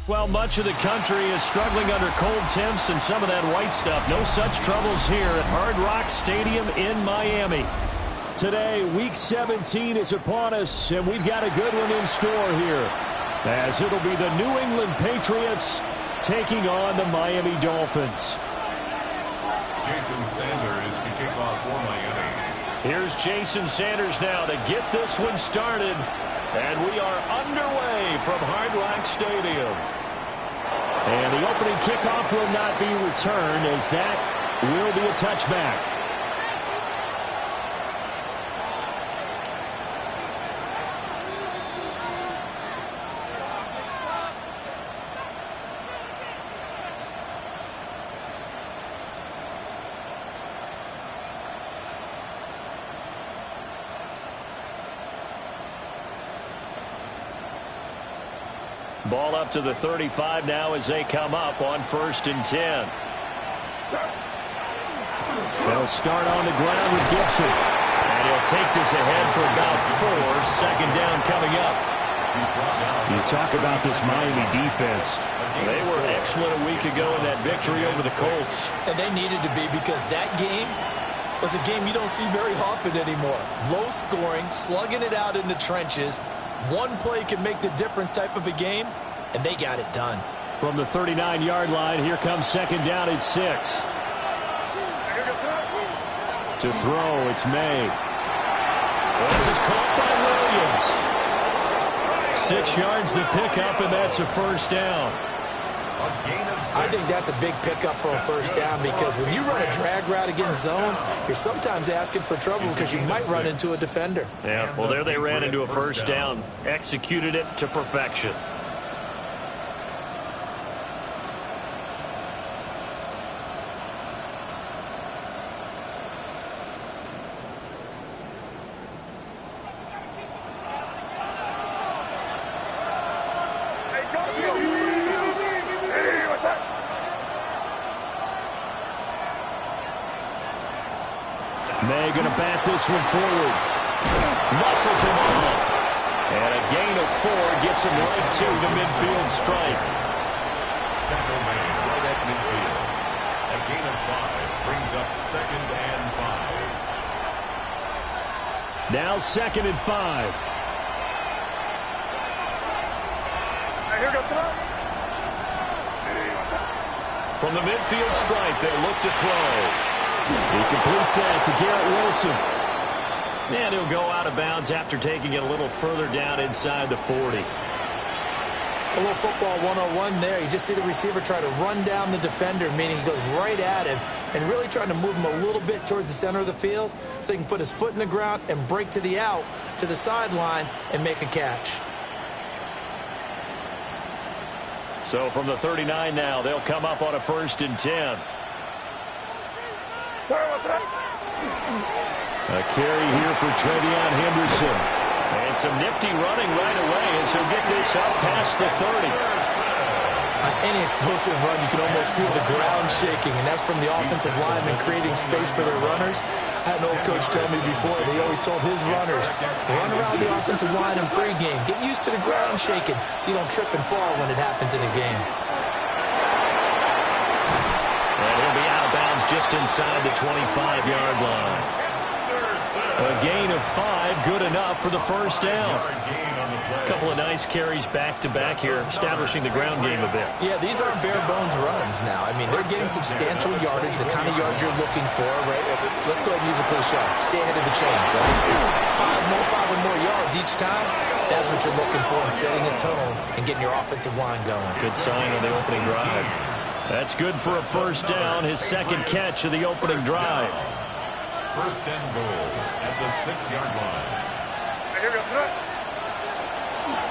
Well, much of the country is struggling under cold temps and some of that white stuff. No such troubles here at Hard Rock Stadium in Miami. Today, Week 17 is upon us, and we've got a good one in store here, as it'll be the New England Patriots taking on the Miami Dolphins. Jason Sanders to kick off for Miami. Here's Jason Sanders now to get this one started. And we are underway from Hard Rock Stadium. And the opening kickoff will not be returned, as that will be a touchback. Ball up to the 35 now as they come up on 1st and 10. They'll start on the ground with Gibson. And he'll take this ahead for about 4. Second down coming up. You talk about this Miami defense. They were excellent a week ago in that victory over the Colts. And they needed to be, because that game was a game you don't see very often anymore. Low scoring, slugging it out in the trenches. One play can make the difference type of a game, and they got it done. From the 39-yard line, here comes second down at 6. To throw, it's May. This is caught by Williams. 6 yards the pickup, and that's a first down. I think that's a big pickup for a first down, because when you run a drag route against zone, you're sometimes asking for trouble because you might run into a defender. Yeah, well, there they ran into a first down. Executed it to perfection. May going to bat this one forward. Muscles him off. And a gain of 4 gets him right to the midfield stripe. Tackle made right at midfield. A gain of 5 brings up 2nd and 5. Now 2nd and 5. Here goes the run. From the midfield stripe, they'll look to throw. He completes that to Garrett Wilson. And he'll go out of bounds after taking it a little further down inside the 40. A little football 101 there. You just see the receiver try to run down the defender, meaning he goes right at him and really trying to move him a little bit towards the center of the field so he can put his foot in the ground and break to the out, to the sideline, and make a catch. So from the 39 now, they'll come up on a 1st and 10. A carry here for Trevion Henderson. And some nifty running right away as he'll get this up past the 30. On any explosive run, you can almost feel the ground shaking, and that's from the offensive linemen creating space for their runners. I had an old coach tell me before, they always told his runners, run around the offensive line in pregame. Get used to the ground shaking so you don't trip and fall when it happens in a game. Just inside the 25-yard line. A gain of 5, good enough for the first down. A couple of nice carries back-to-back here, establishing the ground game a bit. Yeah, these aren't bare-bones runs now. I mean, they're getting substantial yardage, the kind of yards you're looking for, right? Let's go ahead and use a cliche. Stay ahead of the change, right? 5 or more yards each time. That's what you're looking for in setting a tone and getting your offensive line going. Good sign on the opening drive. That's good for a first down, his second catch of the opening drive. 1st and goal at the 6-yard line.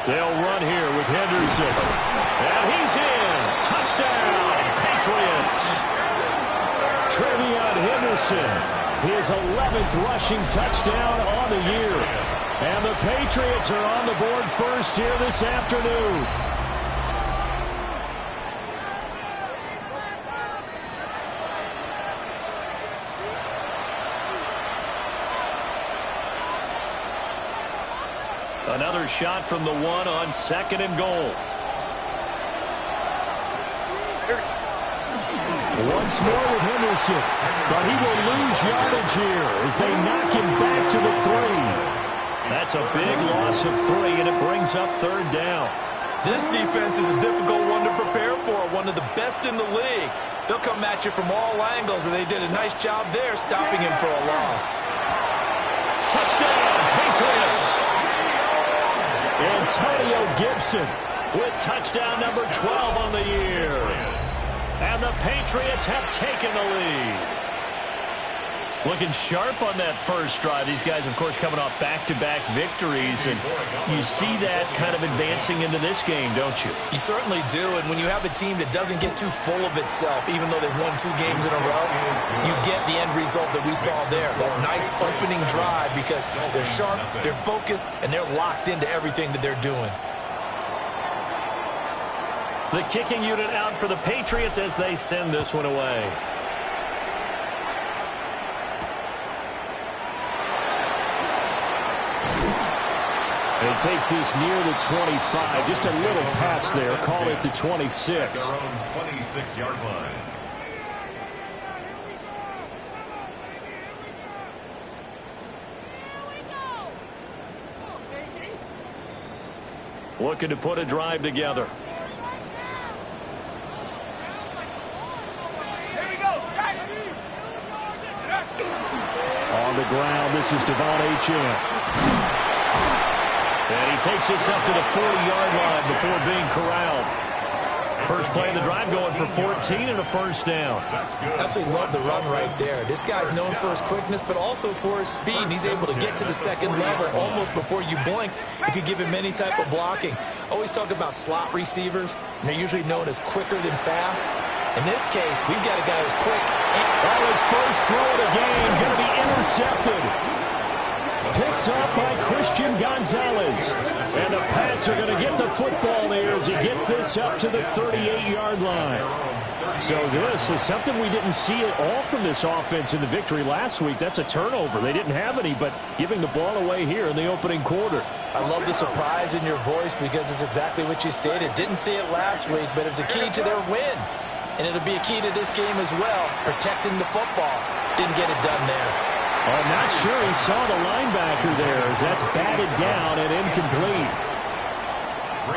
They'll run here with Henderson. And he's in. Touchdown, Patriots. Trevion Henderson, his 11th rushing touchdown on the year. And the Patriots are on the board first here this afternoon. Another shot from the 1 on 2nd and goal. Once more with Henderson. But he will lose yardage here as they knock him back to the 3. That's a big loss of 3, and it brings up 3rd down. This defense is a difficult one to prepare for, one of the best in the league. They'll come at you from all angles, and they did a nice job there stopping him for a loss. Touchdown, Patriots! Antonio Gibson with touchdown number 12 on the year. And the Patriots have taken the lead. Looking sharp on that first drive. These guys, of course, coming off back-to-back victories, and you see that kind of advancing into this game, don't you? You certainly do, and when you have a team that doesn't get too full of itself, even though they've won 2 games in a row, you get the end result that we saw there, that nice opening drive, because they're sharp, they're focused, and they're locked into everything that they're doing. The kicking unit out for the Patriots as they send this one away. And he takes this near the 25. Just a little pass there. Call it the 26. Their own 26-yard line. Looking to put a drive together. On the ground, this is Devon Achane. And he takes this up to the 40-yard line before being corralled. First play of the drive going for 14 and a first down. Absolutely love the run right there. This guy's known for his quickness, but also for his speed. He's able to get to the second level almost before you blink. You could give him any type of blocking. Always talk about slot receivers, and they're usually known as quicker than fast. In this case, we've got a guy who's quick. His first throw of the game going to be intercepted. Picked up by Christian Gonzalez. And the Pats are going to get the football there as he gets this up to the 38-yard line. So this is something we didn't see at all from this offense in the victory last week. That's a turnover. They didn't have any, but giving the ball away here in the opening quarter. I love the surprise in your voice because it's exactly what you stated. Didn't see it last week, but it's a key to their win. And it'll be a key to this game as well, protecting the football. Didn't get it done there. I'm not sure he saw the linebacker there as that's batted down and incomplete.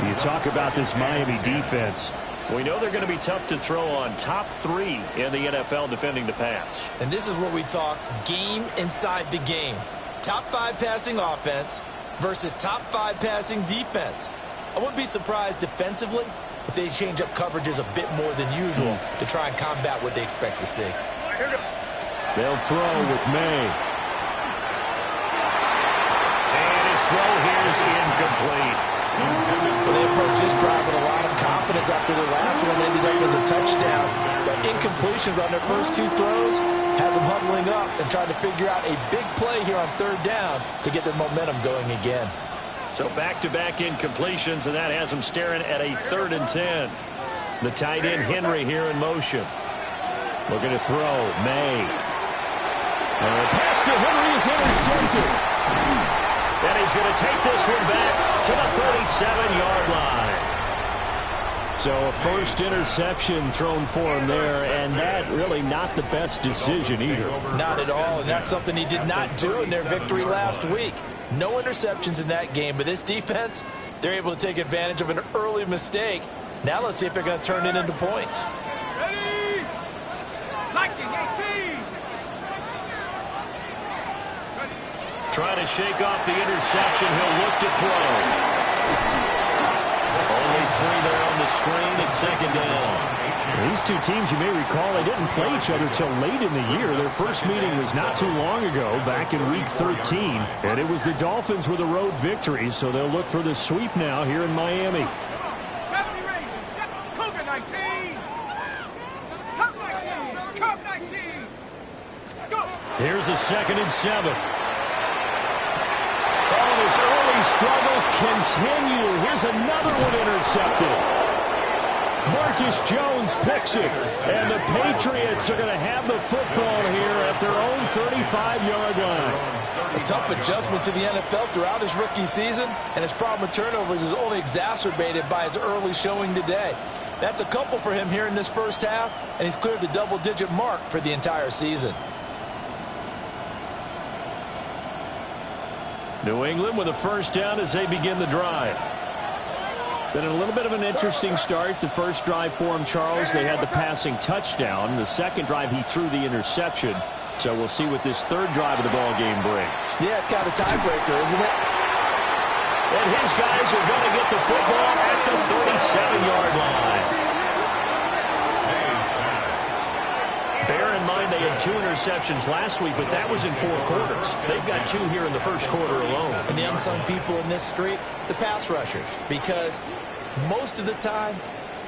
You talk about this Miami defense. We know they're going to be tough to throw on. Top 3 in the NFL defending the pass. And this is what we talk game inside the game. Top 5 passing offense versus top 5 passing defense. I wouldn't be surprised defensively if they change up coverages a bit more than usual to try and combat what they expect to see. They'll throw with May. And his throw here is incomplete. Well, they approach this drive with a lot of confidence after their last one ended up as a touchdown. But incompletions on their first 2 throws has them huddling up and trying to figure out a big play here on 3rd down to get their momentum going again. So back-to-back incompletions, and that has them staring at a 3rd and 10. The tight end Henry here in motion. Looking to throw. May. And the pass to Henry is intercepted. And he's going to take this one back to the 37-yard line. So a first interception thrown for him there, and that really not the best decision either. Not at all, and that's something he did not do in their victory last week. No interceptions in that game, but this defense, they're able to take advantage of an early mistake. Now let's see if they're going to turn it into points. Ready? Liking 18. Trying to shake off the interception. He'll look to throw. Only 3 there on the screen at 2nd down. These 2 teams, you may recall, they didn't play each other till late in the year. Their first meeting was not too long ago, back in Week 13. And it was the Dolphins with a road victory, so they'll look for the sweep now here in Miami. 70 Rangers, Cougar 19. Cup 19, Cup 19. Go. Here's a 2nd and 7. Oh, his early struggles continue. Here's another one intercepted. Marcus Jones picks it, and the Patriots are going to have the football here at their own 35-yard line. A tough adjustment to the NFL throughout his rookie season, and his problem with turnovers is only exacerbated by his early showing today. That's a couple for him here in this first half, and he's cleared the double-digit mark for the entire season. New England with a first down as they begin the drive. Been a little bit of an interesting start. The first drive for him, Charles, they had the passing touchdown. The second drive, he threw the interception. So we'll see what this third drive of the ball game brings. Yeah, it's kind of a tiebreaker, isn't it? And his guys are going to get the football at the 37-yard line. Bear in mind they had 2 interceptions last week, but that was in 4 quarters. They've got 2 here in the first quarter alone. And the unsung people in this streak, the pass rushers, because most of the time,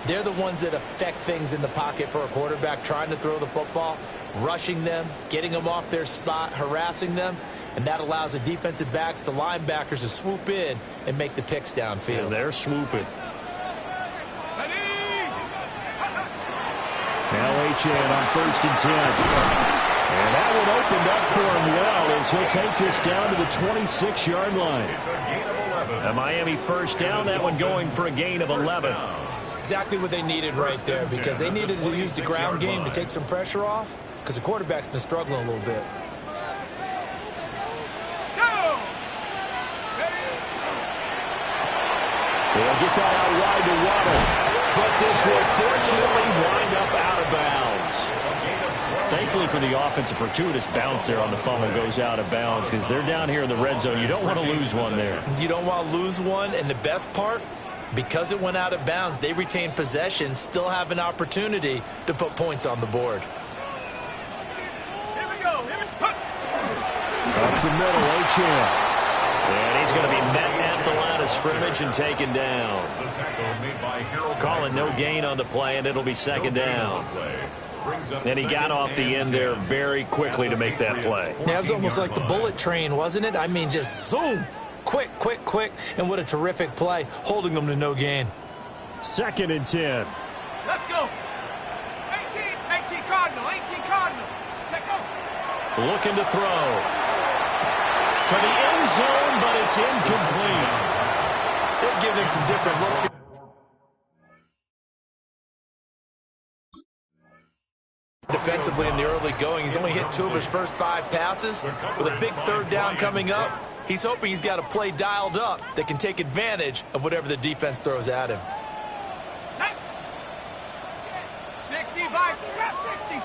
they're the ones that affect things in the pocket for a quarterback trying to throw the football, rushing them, getting them off their spot, harassing them, and that allows the defensive backs, the linebackers, to swoop in and make the picks downfield. And they're swooping. Now H.N. on 1st and 10. And that one opened up for him well as he'll take this down to the 26-yard line. It's a gain of 11. A Miami first down, that one going for a gain of 11. Exactly what they needed right there, because they needed to use the ground game to take some pressure off, because the quarterback's been struggling a little bit. They'll get that out wide to Waddle. But this will fortunately wind up out of bounds. Thankfully for the offense, a fortuitous bounce there on the fumble goes out of bounds because they're down here in the red zone. You don't want to lose one there. You don't want to lose one, and the best part, because it went out of bounds, they retain possession, still have an opportunity to put points on the board. Here we go. Up the middle, H.N. And he's going to be met at the line of scrimmage and taken down. Calling no gain on the play, and it'll be second down. And he got off the end there very quickly to make that play. Yeah, it was almost like the bullet train, wasn't it? I mean, just zoom. Quick, quick, quick. And what a terrific play, holding them to no gain. 2nd and 10. Let's go. 18 Cardinal. Take over. Looking to throw. To the end zone, but it's incomplete. They're giving him some different looks here. Defensively in the early going, he's only hit 2 of his first 5 passes. With a big third down coming up, he's hoping he's got a play dialed up that can take advantage of whatever the defense throws at him. 60, Vice. Trap 60.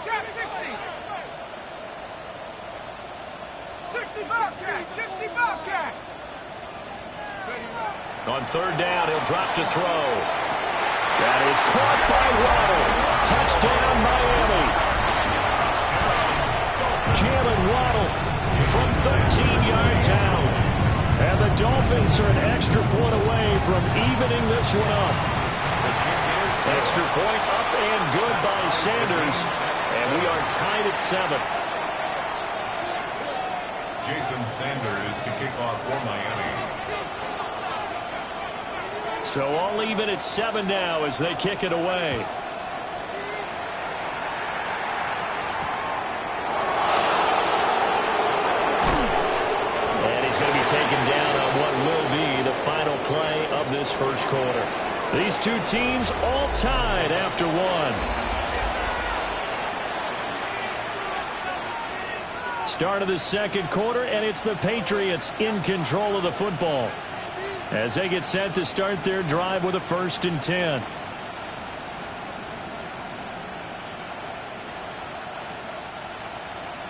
60 Bobcat. On 3rd down, he'll drop to throw. That is caught by Waddle. Touchdown, Miami. Jalen Waddle from 13 yards out. And the Dolphins are an extra point away from evening this one up. Extra point up and good by Sanders. And we are tied at 7. Jason Sanders to kick off for Miami. So all even at 7 now as they kick it away. And he's going to be taken down on what will be the final play of this first quarter. These 2 teams all tied after 1. Start of the second quarter, and it's the Patriots in control of the football as they get set to start their drive with a 1st and 10.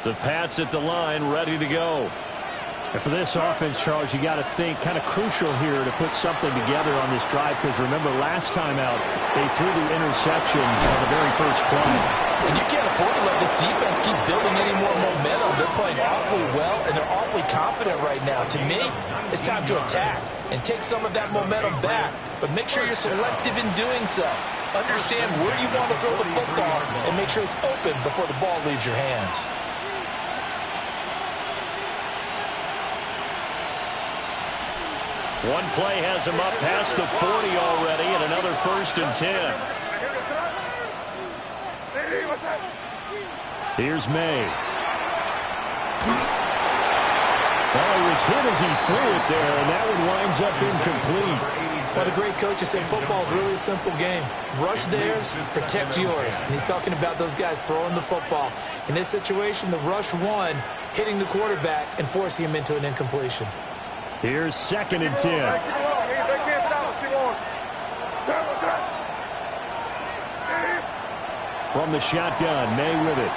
The Pats at the line, ready to go. And for this offense, Charles, you got to think kind of crucial here to put something together on this drive, because remember last time out they threw the interception on the very first play. And you can't afford to let this defense keep building any more momentum. They're playing awfully well, and they're awfully confident right now. To me, it's time to attack and take some of that momentum back, but make sure you're selective in doing so. Understand where you want to throw the football and make sure it's open before the ball leaves your hands. One play has him up past the 40 already, and another 1st and 10. Here's May. Well, he was hit as he threw it there, and that one winds up incomplete. Well, the great coaches say football is really a simple game. Rush theirs, protect yours. And he's talking about those guys throwing the football. In this situation, the rush one, hitting the quarterback and forcing him into an incompletion. Here's 2nd and 10. From the shotgun, May with it.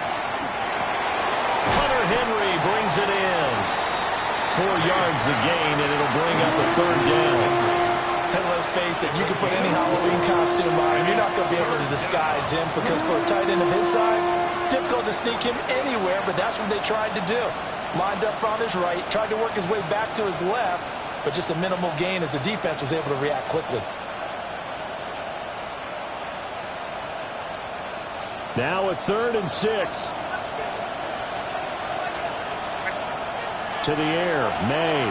Hunter Henry brings it in. 4 yards the gain, and it'll bring up a 3rd down. And let's face it, you can put any Halloween costume on, and you're not going to be able to disguise him because for a tight end of his size, difficult to sneak him anywhere, but that's what they tried to do. Lined up on his right, tried to work his way back to his left, but just a minimal gain as the defense was able to react quickly. Now a 3rd and 6. To the air, May.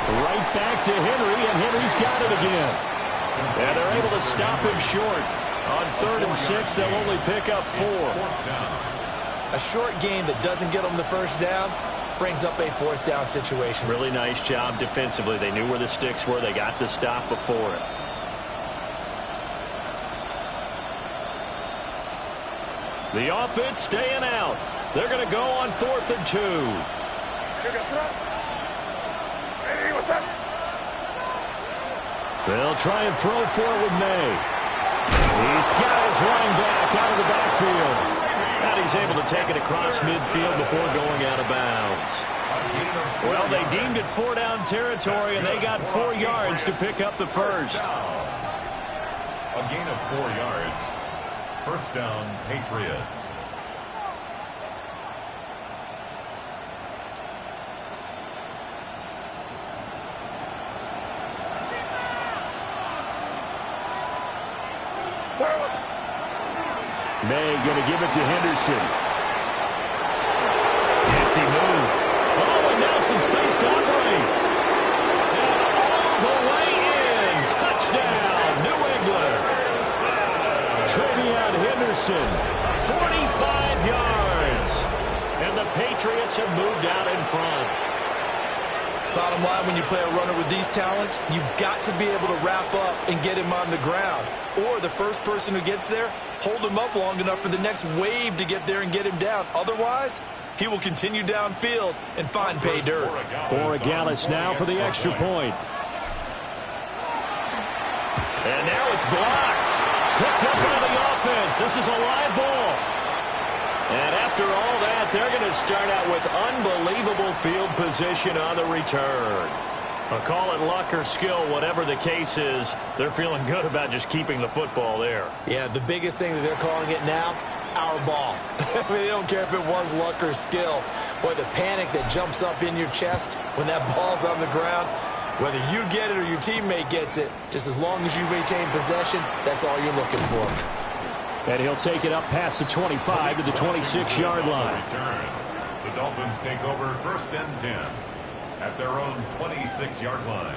Right back to Henry, and Henry's got it again. And they're able to stop him short. On 3rd and 6, they'll only pick up 4. A short gain that doesn't get them the 1st down brings up a 4th down situation. Really nice job defensively. They knew where the sticks were. They got the stop before it. The offense staying out. They're going to go on 4th and 2. They'll try and throw for it with May. He's got his running back out of the backfield. And he's able to take it across midfield before going out of bounds. Well, they deemed it 4-down territory, and they got 4 yards to pick up the 1st. A gain of 4 yards. 1st down, Patriots. May going to give it to Henderson. Hefty move. Oh, and now some space to operate. And all the way in. Touchdown, New England. Travion Henderson, 45 yards. And the Patriots have moved out in front. Bottom line, when you play a runner with these talents, you've got to be able to wrap up and get him on the ground. Or the first person who gets there, hold him up long enough for the next wave to get there and get him down. Otherwise, he will continue downfield and find pay dirt. Borregales now for the extra point. And now it's blocked. Picked up by the offense. This is a live ball. And after all that, they're going to start out with unbelievable field position on the return. I'll call it luck or skill, whatever the case is. They're feeling good about just keeping the football there. Yeah, the biggest thing that they're calling it now, our ball. I mean, they don't care if it was luck or skill. Boy, the panic that jumps up in your chest when that ball's on the ground, whether you get it or your teammate gets it, just as long as you maintain possession, that's all you're looking for. And he'll take it up past the 25 to the 26-yard line. The Dolphins take over 1st and 10 at their own 26-yard line.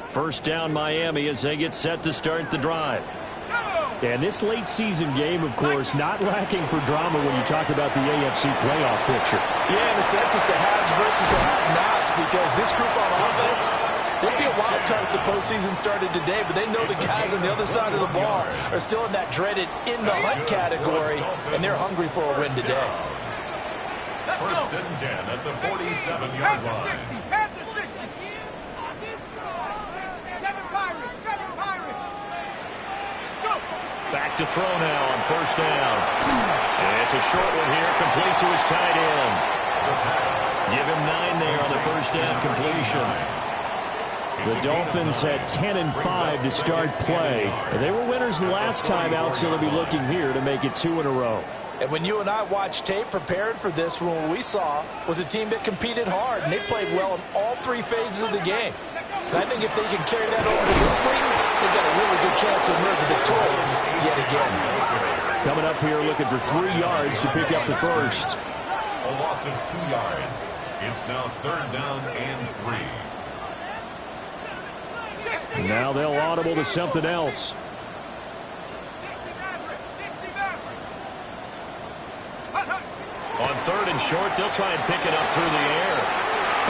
First down Miami as they get set to start the drive. And this late season game, of course, not lacking for drama when you talk about the AFC playoff picture. Yeah, in a sense, it's the haves versus the have-nots because this group on offense, they'd be a wild card if the postseason started today, but they know the guys on the other side of the ball are still in that dreaded in-the-hunt category, and they're hungry for a win today. 1st and 10 at the 47-yard line. Pass the 60. 7 Pirates. 7 Pirates. Go. Back to throw now on 1st down. And it's a short one here, complete to his tight end. Give him 9 there on the 1st down completion. The Dolphins had 10 and 5 to start play. They were winners last time out, so they'll be looking here to make it 2 in a row. And when you and I watched tape prepared for this, what we saw was a team that competed hard, and they played well in all 3 phases of the game. And I think if they can carry that over to this week, they've got a really good chance to emerge victorious yet again. Coming up here looking for 3 yards to pick up the first. A loss of 2 yards. It's now 3rd down and 3. Now they'll audible to something else. On 3rd and short, they'll try and pick it up through the air.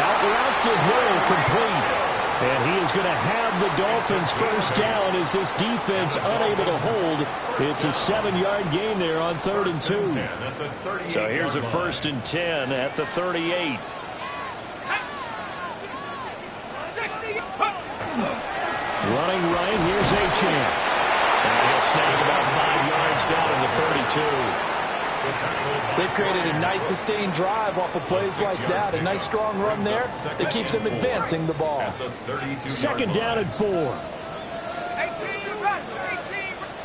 Out route to Hill, complete. And he is going to have the Dolphins first down as this defense unable to hold. It's a 7-yard gain there on 3rd and 2. So here's a 1st and 10 at the 38. Running right, here's Achane. And he'll snag about 5 yards down in the 32. They've created a nice sustained drive off of plays like that. A nice strong run there that keeps them advancing the ball. 2nd down and 4. 18,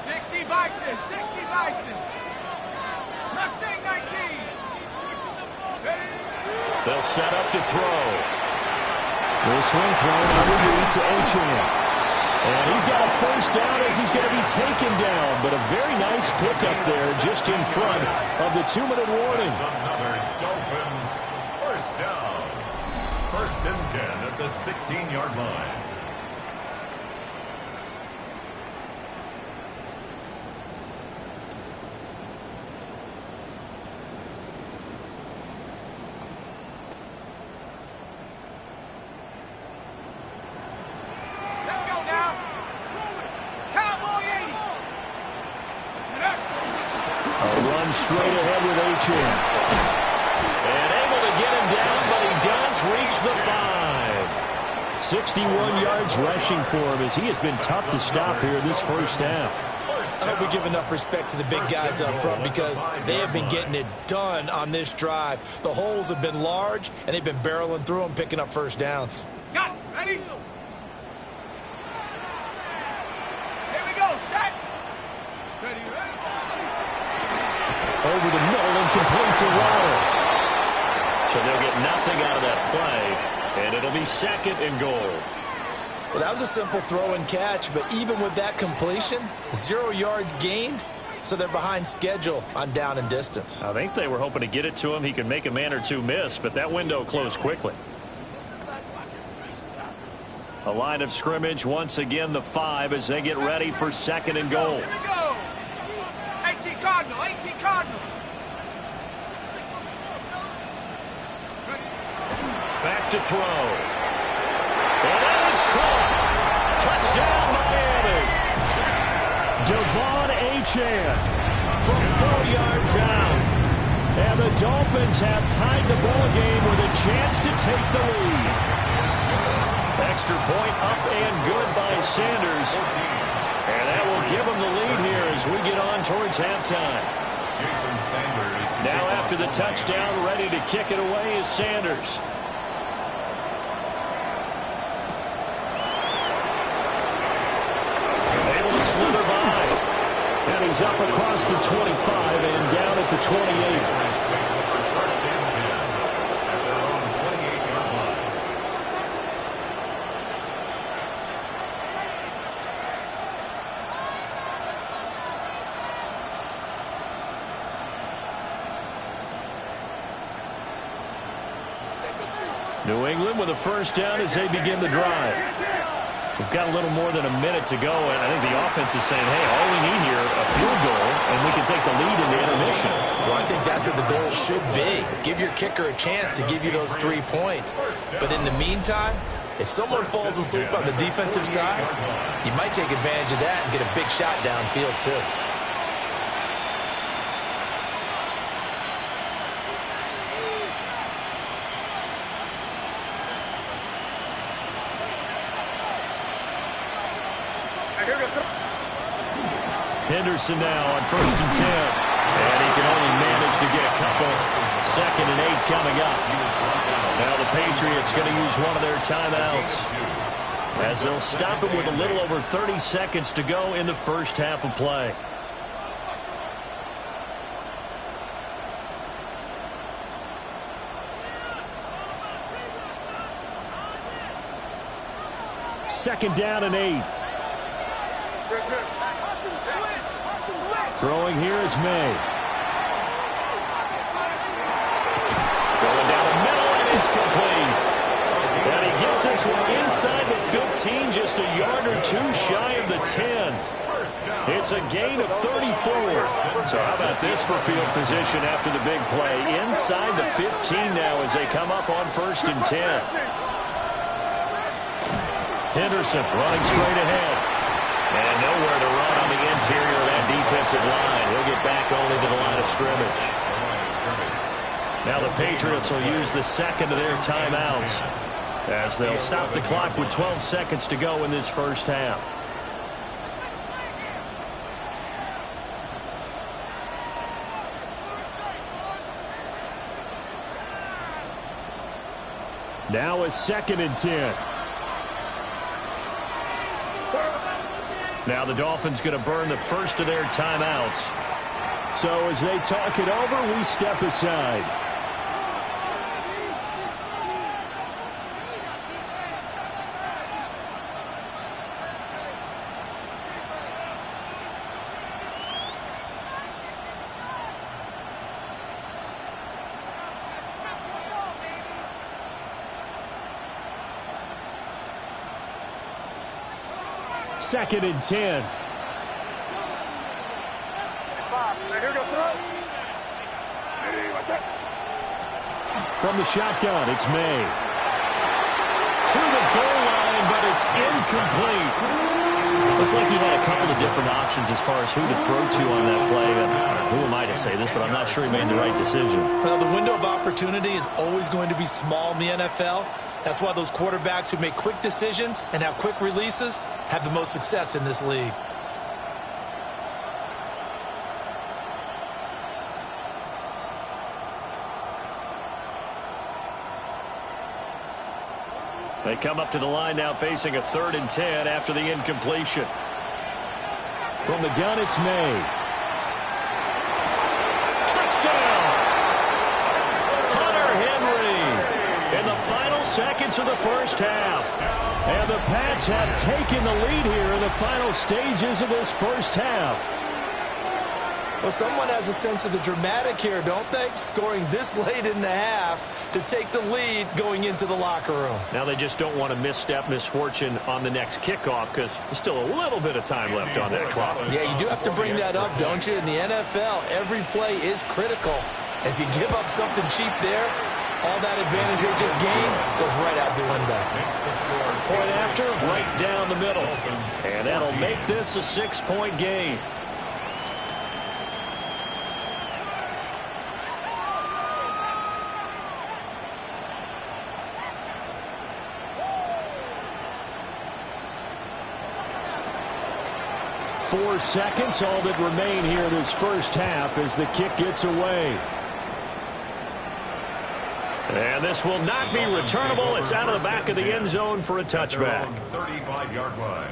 60 Bison, 60 Bison. Mustang 19. They'll set up to throw. The swing throw underneath to Achane. And he's got a first down as he's going to be taken down. But a very nice pickup there just in front of the 2-minute warning. Another Dolphins first down. 1st and 10 at the 16-yard line. Straight ahead with Achane. And able to get him down, but he does reach the 5. 61 yards rushing for him as he has been tough to stop here in this first half. I hope we give enough respect to the big guys up front because they have been getting it done on this drive. The holes have been large, and they've been barreling through them, picking up first downs. Got it. Ready? Here we go. Set. Ready, ready. Over the middle and complete to Wallace. So they'll get nothing out of that play, and it'll be 2nd and goal. Well, that was a simple throw and catch, but even with that completion, 0 yards gained, so they're behind schedule on down and distance. I think they were hoping to get it to him. He could make a man or two miss, but that window closed quickly. A line of scrimmage, once again the 5 as they get ready for 2nd and goal. Here we go. 18 Cardinal, 18 Cardinal. Back to throw. And that is caught. Touchdown, Miami. Devon Achane from 4 yards out. And the Dolphins have tied the ball game with a chance to take the lead. Extra point up and good by Sanders. And that will give them the lead here as we get on towards halftime. Jason Sanders. Now after the touchdown, ready to kick it away is Sanders. Able to slither by. And he's up across the 25 and down at the 28. First and 10 at their own 28-yard line. New England with a first down as they begin the drive. We've got a little more than a minute to go, and I think the offense is saying, hey, all we need here, a field goal, and we can take the lead in the intermission. Well, I think that's what the goal should be. Give your kicker a chance to give you those 3 points. But in the meantime, if someone falls asleep on the defensive side, you might take advantage of that and get a big shot downfield too. Henderson now on 1st and 10. And he can only manage to get a couple. 2nd and 8 coming up. Now the Patriots going to use one of their timeouts as they'll stop it with a little over 30 seconds to go in the first half of play. Second down and 8. Throwing here is May. Going down the middle, and it's complete. And he gets this one inside the 15, just a yard or two shy of the 10. It's a gain of 34. So how about this for field position after the big play? Inside the 15 now as they come up on 1st and 10. Henderson running straight ahead. And nowhere to run on the interior of that defensive line. He'll get back only to the line of scrimmage. Now the Patriots will use the second of their timeouts as they'll stop the clock with 12 seconds to go in this first half. Now a 2nd and 10. Now the Dolphins going to burn the first of their timeouts. So as they talk it over, we step aside. Second and 10. From the shotgun, it's May. To the goal line, but it's incomplete. Looked like he had a couple of different options as far as who to throw to on that play. Who am I to say this, but I'm not sure he made the right decision. Well, the window of opportunity is always going to be small in the NFL. That's why those quarterbacks who make quick decisions and have quick releases have the most success in this league. They come up to the line now facing a 3rd and 10 after the incompletion. From the gun, it's May. Touchdown! Hunter Henry in the final seconds of the first half. And the Pats have taken the lead here in the final stages of this first half. Well, someone has a sense of the dramatic here, don't they? Scoring this late in the half to take the lead going into the locker room. Now they just don't want to misstep misfortune on the next kickoff because there's still a little bit of time left on that clock. Yeah, you do have to bring that up, don't you? In the NFL, every play is critical. If you give up something cheap there, all that advantage they just gained goes right out the window. Point after, right down the middle. And that'll make this a 6-point game. Four seconds, all that remain here this first half as the kick gets away. And this will not be returnable. It's out of the back of the end zone for a touchback. 35-yard line.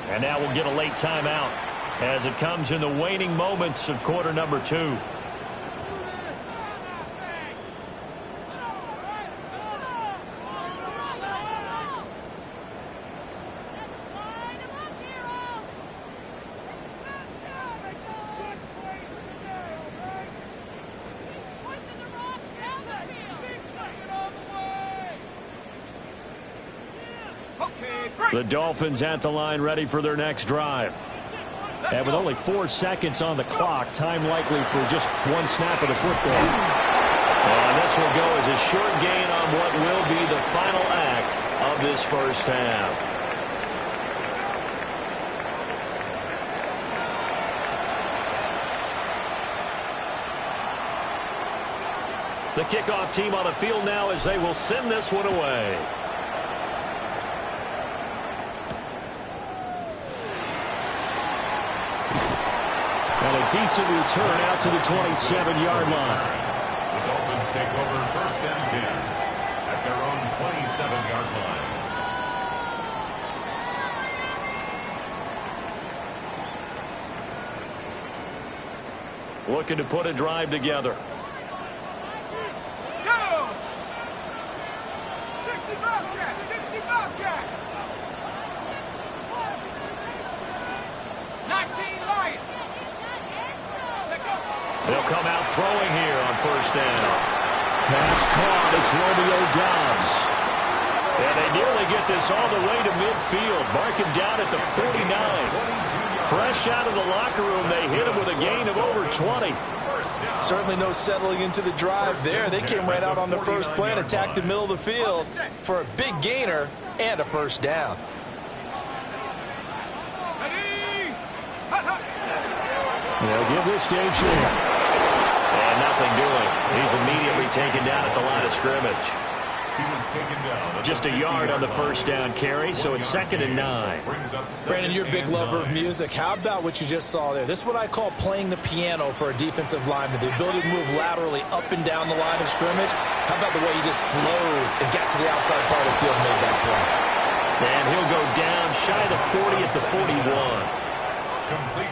And now we'll get a late timeout as it comes in the waning moments of quarter number 2. The Dolphins at the line ready for their next drive. And with only 4 seconds on the clock, time likely for just one snap of the football. And this will go as a short gain on what will be the final act of this first half. The kickoff team on the field now as they will send this one away. And a decent return out to the 27-yard line. The Dolphins take over 1st and 10 at their own 27-yard line. Looking to put a drive together. 60 Bobcat! 60 Bobcat! 19 Lion! They'll come out throwing here on first down. Pass caught. It's Romeo Doubs. And they nearly get this all the way to midfield. Mark him down at the 49. Fresh out of the locker room, they hit him with a gain of over 20. Certainly no settling into the drive there. They came right out on the first play and attacked the middle of the field for a big gainer and a first down. They'll give this to Achan. And nothing doing. He's immediately taken down at the line of scrimmage. He was taken down. Just a yard on the first down carry, so it's 2nd and 9. Brandon, you're a big lover of music. How about what you just saw there? This is what I call playing the piano for a defensive lineman. The ability to move laterally up and down the line of scrimmage. How about the way he just flowed and got to the outside part of the field and made that play? And he'll go down shy of the 40 at the 41.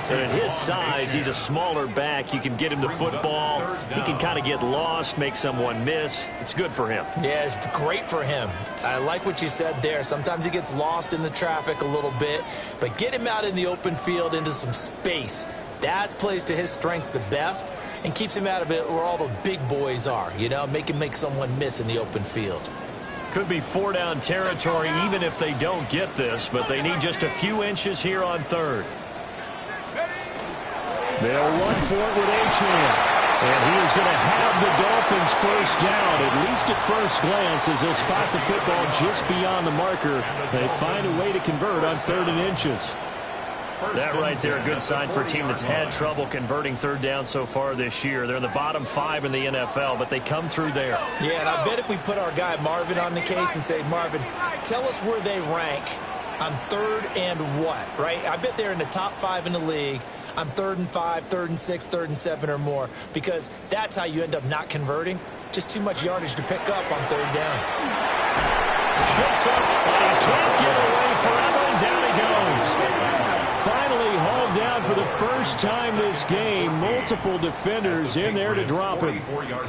And at his size, he's a smaller back. You can get him the football. He can kind of get lost, make someone miss. It's good for him. Yeah, it's great for him. I like what you said there. Sometimes he gets lost in the traffic a little bit, but get him out in the open field into some space. That plays to his strengths the best and keeps him out of it where all the big boys are, you know, make him make someone miss in the open field. Could be 4-down territory even if they don't get this, but they need just a few inches here on 3rd. They'll run for it with Achan. And he is going to have the Dolphins first down, at least at first glance, as they'll spot the football just beyond the marker. They find a way to convert on 3rd and inches. That right there, a good sign for a team that's had trouble converting 3rd down so far this year. They're in the bottom 5 in the NFL, but they come through there. Yeah, and I bet if we put our guy Marvin on the case and say, Marvin, tell us where they rank on 3rd and what, right? I bet they're in the top 5 in the league on 3rd and 5, 3rd and 6, 3rd and 7 or more, because that's how you end up not converting. Just too much yardage to pick up on 3rd down. Shoots up, and he can't get away forever, and down he goes. Finally hauled down for the first time this game. Multiple defenders in there to drop him.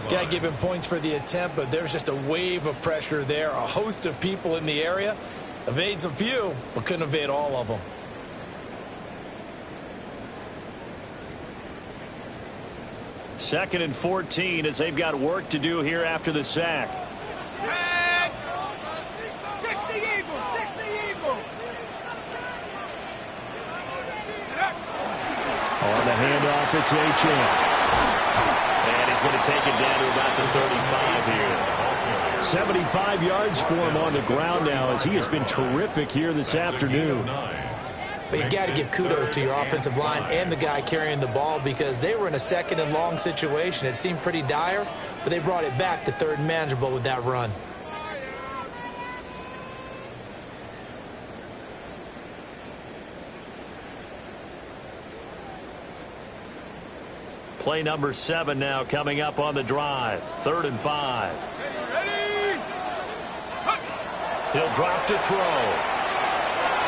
Got to give him points for the attempt, but there's just a wave of pressure there. A host of people in the area. Evades a few, but couldn't evade all of them. Second and 14 as they've got work to do here after the sack. 60 Eagles, 60 Eagles. On the handoff, it's Achan. And he's going to take it down to about the 35 here. 75 yards for him on the ground now as he has been terrific here this afternoon. But you got to give kudos to your offensive line and the guy carrying the ball, because they were in a 2nd and long situation. It seemed pretty dire, but they brought it back to 3rd and manageable with that run. Play number 7 now coming up on the drive. 3rd and 5. He'll drop to throw.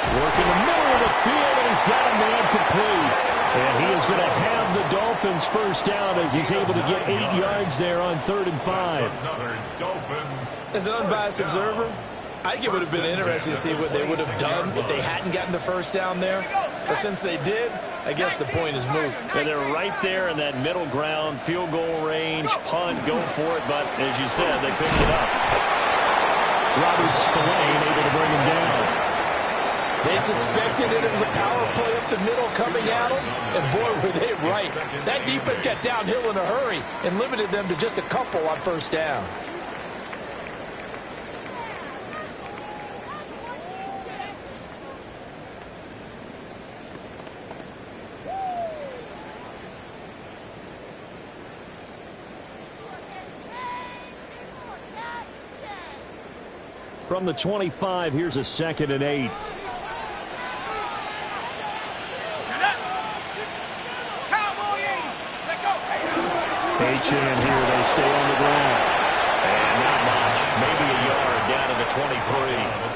Working the middle of the field, and he's got a man complete. And he is going to have the Dolphins first down as he's able to get 8 yards there on 3rd and 5. As an unbiased observer, I think it would have been interesting to see what they would have done if they hadn't gotten the first down there. But since they did, I guess the point is moot. And they're right there in that middle ground, field goal range, punt, go for it. But as you said, they picked it up. Robert Spillane able to bring him down. They suspected that it was a power play up the middle coming at them, and boy, were they right. That defense got downhill in a hurry and limited them to just a couple on first down. From the 25, here's a 2nd and 8. Achan here, they stay on the ground. And not much, maybe a yard down to the 23.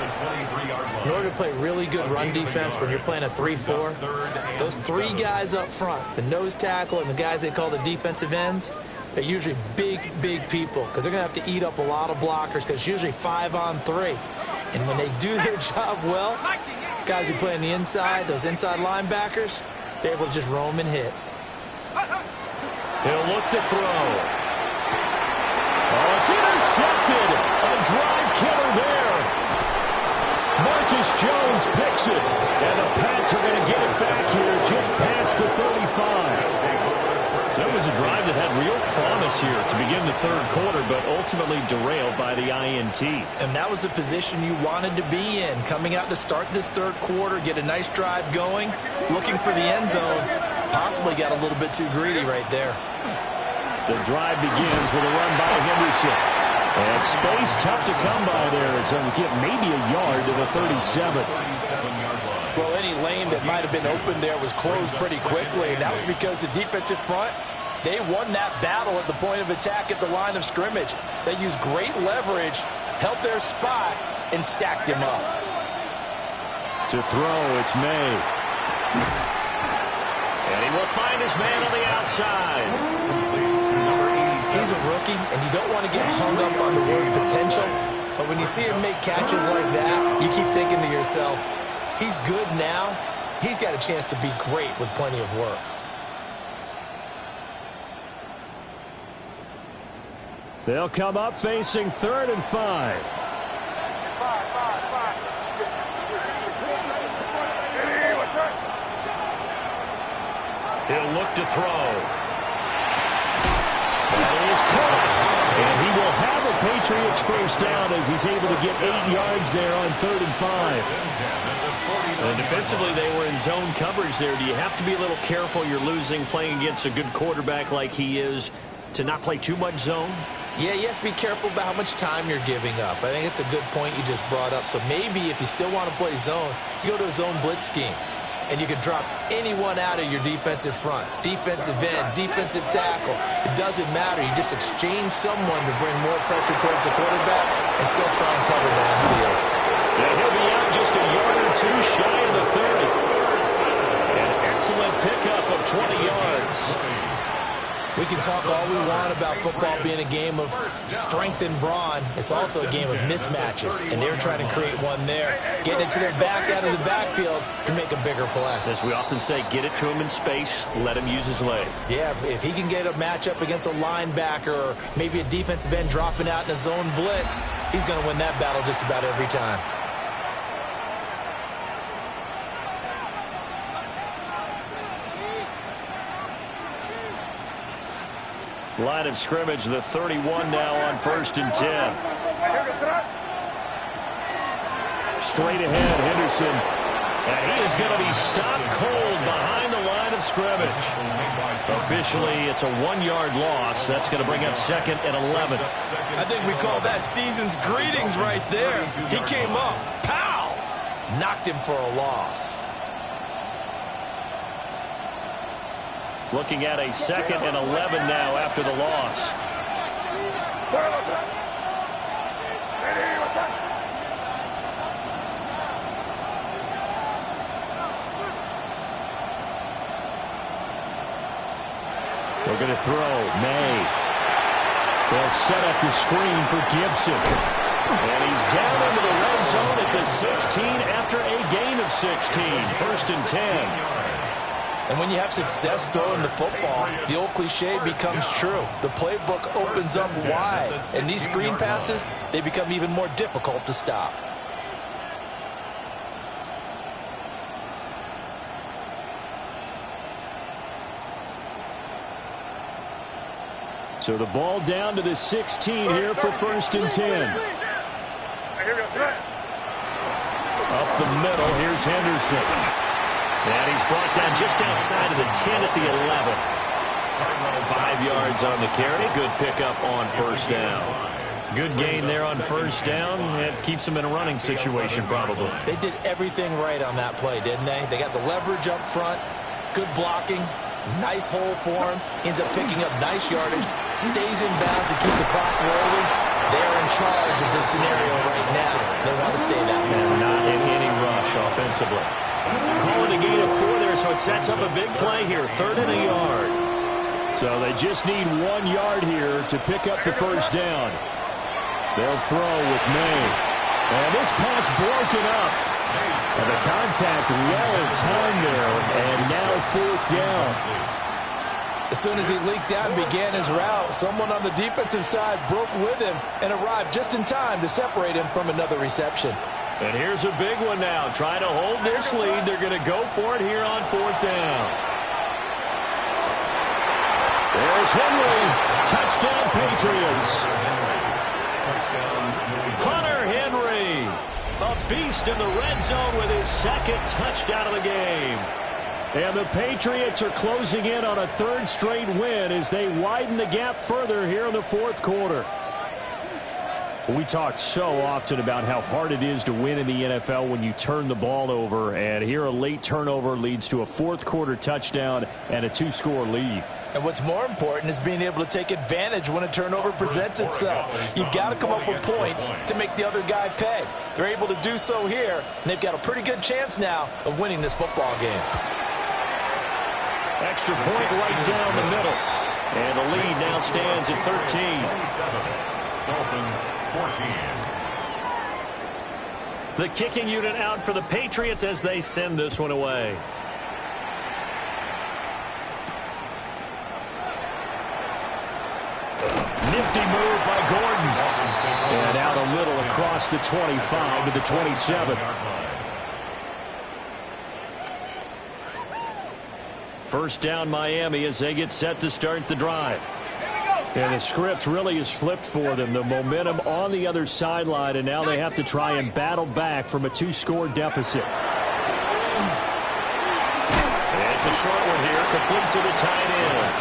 In order to play really good run defense when you're playing a 3-4, those 3 guys up front, the nose tackle and the guys they call the defensive ends, They're usually big people because they're going to have to eat up a lot of blockers because it's usually 5-on-3. And when they do their job well, guys who play on the inside, those inside linebackers, they're able to just roam and hit. He'll look to throw. Oh, it's intercepted. A drive killer there. Marcus Jones picks it. And the Pats are going to get it back here just past the 35. That was a drive that had real promise here to begin the third quarter, but ultimately derailed by the INT. And that was the position you wanted to be in, coming out to start this third quarter, get a nice drive going, looking for the end zone. Possibly got a little bit too greedy right there. The drive begins with a run by Henderson. And space tough to come by there as he'll get maybe a yard to the 37. Well, any lane that might have been open there was closed pretty quickly, and that was because the defensive front, they won that battle at the point of attack at the line of scrimmage. They used great leverage, held their spot, and stacked him up. To throw, it's May. And he will find his man on the outside. He's a rookie, and you don't want to get hung up on the word potential, but when you see him make catches like that, you keep thinking to yourself, he's good now. He's got a chance to be great with plenty of work. They'll come up facing 3rd and 5. He'll look to throw. That is caught. And he will have a Patriots first down as he's able to get 8 yards there on 3rd and 5. And defensively, they were in zone coverage there. Do you have to be a little careful? You're losing playing against a good quarterback like he is to not play too much zone? Yeah, you have to be careful about how much time you're giving up. I think it's a good point you just brought up. So maybe if you still want to play zone, you go to a zone blitz scheme. And you can drop anyone out of your defensive front. Defensive end, defensive tackle. It doesn't matter. You just exchange someone to bring more pressure towards the quarterback and still try and cover downfield. Yeah, he'll be out just a yard or two shy of the 30. An excellent pickup of 20 yards. We can talk all we want about football being a game of strength and brawn. It's also a game of mismatches, and they're trying to create one there, getting it to their back out of the backfield to make a bigger play. As we often say, get it to him in space, let him use his leg. Yeah, if he can get a matchup against a linebacker or maybe a defensive end dropping out in a zone blitz, he's going to win that battle just about every time. Line of scrimmage, the 31 now on 1st and 10. Straight ahead, Henderson. And he is going to be stopped cold behind the line of scrimmage. Officially, it's a 1-yard loss. That's going to bring up 2nd and 11. I think we call that season's greetings right there. He came up, pow! Knocked him for a loss. Looking at a 2nd and 11 now after the loss. We're going to throw. May. They'll set up the screen for Gibson. And he's down into the red zone at the 16 after a gain of 16. 1st and 10. And when you have success throwing the football, the old cliche becomes true. The playbook opens up wide, and these screen passes, they become even more difficult to stop. So the ball down to the 16 here for 1st and 10. Up the middle, here's Henderson. And he's brought down just outside of the 10 at the 11. 5 yards on the carry. Good pickup on 1st down. Good gain there on 1st down. It keeps him in a running situation probably. They did everything right on that play, didn't they? They got the leverage up front, good blocking, nice hole for him. Ends up picking up nice yardage, stays in bounds to keep the clock rolling. They're in charge of this scenario right now. They want to stay that way. And not in any rush offensively. Calling a gain of 4 there, so it sets up a big play here. 3rd and a yard. So they just need 1 yard here to pick up the first down. They'll throw with May. And this pass broken up. And the contact well timed there. And now 4th down. As soon as he leaked out and began his route, someone on the defensive side broke with him and arrived just in time to separate him from another reception. And here's a big one now. Trying to hold this lead. They're going to go for it here on 4th down. There's Henry. Touchdown, Patriots. Hunter Henry. A beast in the red zone with his 2nd touchdown of the game. And the Patriots are closing in on a 3rd straight win as they widen the gap further here in the 4th quarter. We talk so often about how hard it is to win in the NFL when you turn the ball over. And here a late turnover leads to a 4th quarter touchdown and a 2-score lead. And what's more important is being able to take advantage when a turnover presents itself. You've got to come up with points to make the other guy pay. They're able to do so here, and they've got a pretty good chance now of winning this football game. Extra point right down the middle. And the lead now stands at 13. Dolphins 14. The kicking unit out for the Patriots as they send this one away. Nifty move by Gordon. And out a little across the 25 to the 27. First down Miami as they get set to start the drive. And the script really is flipped for them. The momentum on the other sideline, and now they have to try and battle back from a 2-score deficit. It's a short one here, complete to the tight end.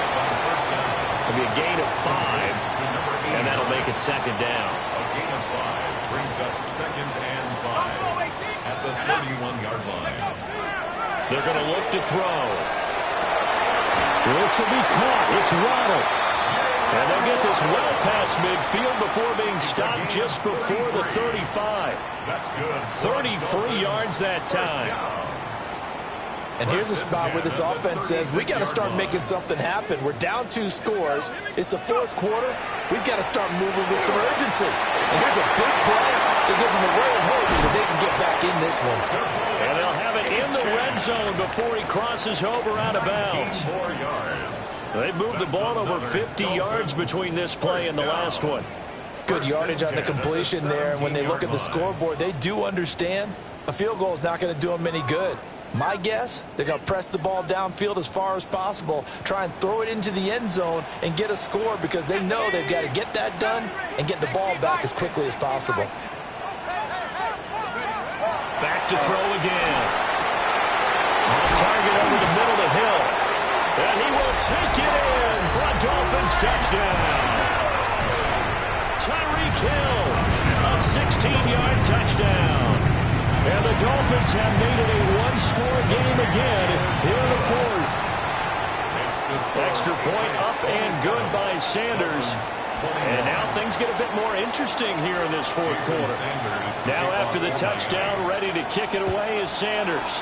It'll be a gain of 5, and that'll make it 2nd down. A gain of 5 brings up 2nd and 5 at the 31-yard line. They're going to look to throw. This will be caught. It's Ronald. And they get this well past midfield before being stopped just before the 35. That's good. 33 yards that time. And here's a spot where this offense says, we got to start making something happen. We're down 2 scores. It's the 4th quarter. We've got to start moving with some urgency. And here's a big play that gives them a ray of hope that they can get back in this one. And they'll have it in the red zone before he crosses over out of bounds. 4 yards. They've moved the ball over 50 yards between this play and the last one. Good yardage on the completion there. And when they look at the scoreboard, they do understand a field goal is not going to do them any good. My guess, they're going to press the ball downfield as far as possible, try and throw it into the end zone and get a score because they know they've got to get that done and get the ball back as quickly as possible. Back to throw again. Target over the middle to Hill. And he will take it in for a Dolphins touchdown. Tyreek Hill, a 16-yard touchdown. And the Dolphins have made it a 1-score game again here in the 4th. Extra point up and good by Sanders. And now things get a bit more interesting here in this 4th quarter. Now after the touchdown, ready to kick it away is Sanders.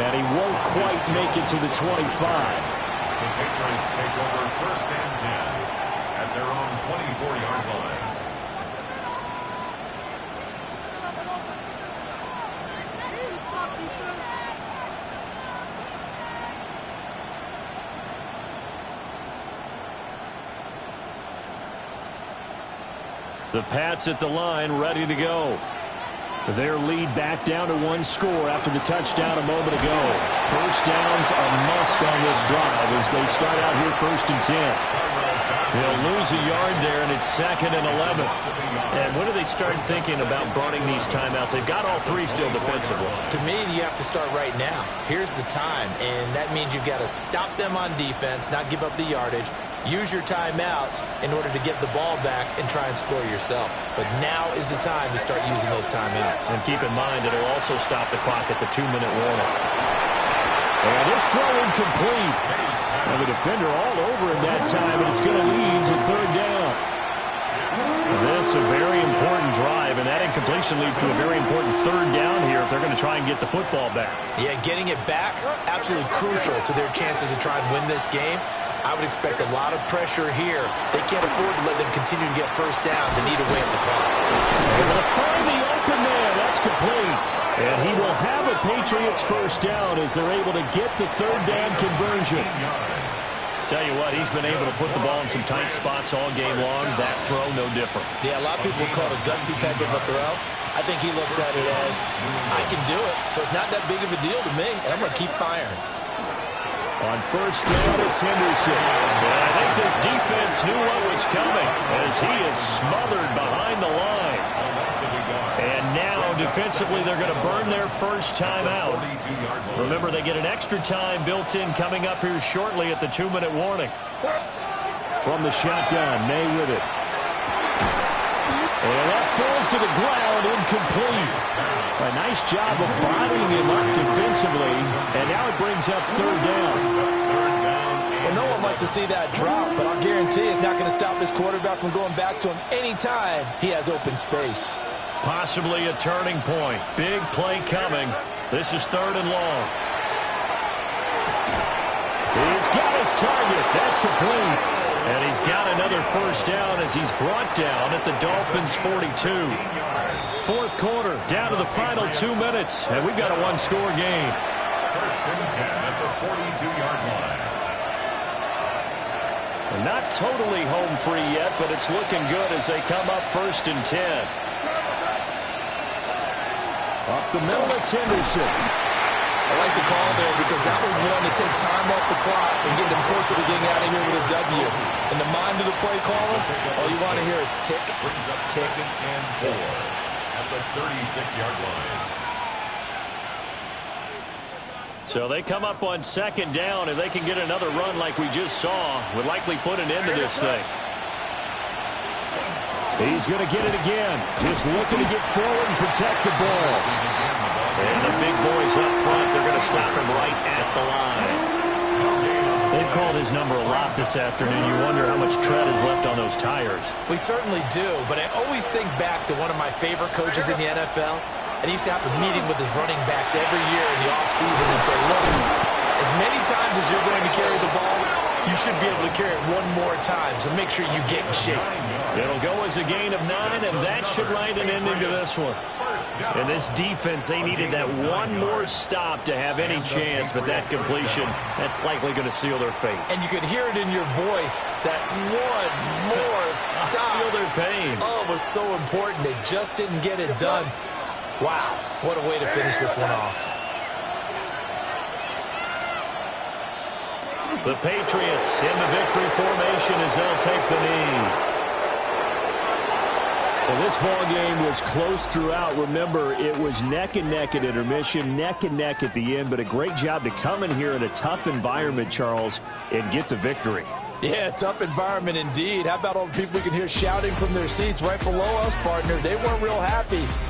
And he won't quite make it to the 25. The Patriots take over 1st and 10 at their own 24-yard line. The Pats at the line, ready to go. Their lead back down to 1 score after the touchdown a moment ago. First down's a must on this drive as they start out here 1st and 10. They'll lose a yard there, and it's 2nd and 11. And when do they start thinking about burning these timeouts? They've got all 3 still defensively. To me, you have to start right now. Here's the time, and that means you've got to stop them on defense, not give up the yardage. Use your timeouts in order to get the ball back and try and score yourself. But now is the time to start using those timeouts. And keep in mind, it'll also stop the clock at the 2-minute warning. And this throw incomplete. And the defender all over him that time, and it's going to lead to 3rd down. This a very important drive, and that incompletion leads to a very important third down here if they're going to try and get the football back. Yeah, getting it back, absolutely crucial to their chances to try and win this game. I would expect a lot of pressure here. They can't afford to let them continue to get first downs and eat away at the clock. Able to find the open man. That's complete. And he will have a Patriots first down as they're able to get the third down conversion. Tell you what, he's been able to put the ball in some tight spots all game long. That throw, no different. Yeah, a lot of people would call it a gutsy type of a throw. I think he looks at it as, I can do it, so it's not that big of a deal to me, and I'm going to keep firing. On first down, it's Henderson. And I think this defense knew what was coming as he is smothered behind the line. And now, defensively, they're going to burn their first time out. Remember, they get an extra time built in coming up here shortly at the 2-minute warning. From the shotgun, May with it. And that falls to the ground, incomplete. A nice job of bodying him up defensively, and now it brings up third down. Well, no one likes to see that drop, but I'll guarantee it's not going to stop his quarterback from going back to him anytime he has open space. Possibly a turning point. Big play coming. This is third and long. He's got his target. That's complete. And he's got another first down as he's brought down at the Dolphins' 42. Fourth quarter, down to the final 2 minutes, and we've got a one-score game. First and 10 at the 42-yard line. And not totally home free yet, but it's looking good as they come up first and 10. Up the middle, it's Henderson. I like the call there because that was one to take time off the clock and get them closer to getting out of here with a W. In the mind of the play caller, all you want to hear is tick, tick, and tick. At the 36-yard line. So they come up on second down. If they can get another run like we just saw, would likely put an end to this thing. He's going to get it again. Just looking to get forward and protect the ball. And the big boys up front, they're going to stop him right at the line. They've called his number a lot this afternoon. You wonder how much tread is left on those tires. We certainly do, but I always think back to one of my favorite coaches in the NFL. And he used to have a meeting with his running backs every year in the offseason and say, look, as many times as you're going to carry the ball, you should be able to carry it one more time, so make sure you get in shape. It'll go as a gain of 9, and that should write an ending to this one. And this defense, they needed that one more stop to have any chance, but that completion, that's likely going to seal their fate. And you could hear it in your voice, that one more stop. I feel their pain. Oh, it was so important. They just didn't get it done. Wow, what a way to finish this one off. The Patriots in the victory formation as they'll take the knee. So this ball game was close throughout. Remember, it was neck and neck at intermission, neck and neck at the end, but a great job to come in here in a tough environment, Charles, and get the victory. Yeah, tough environment indeed. How about all the people we can hear shouting from their seats right below us, partner? They weren't real happy.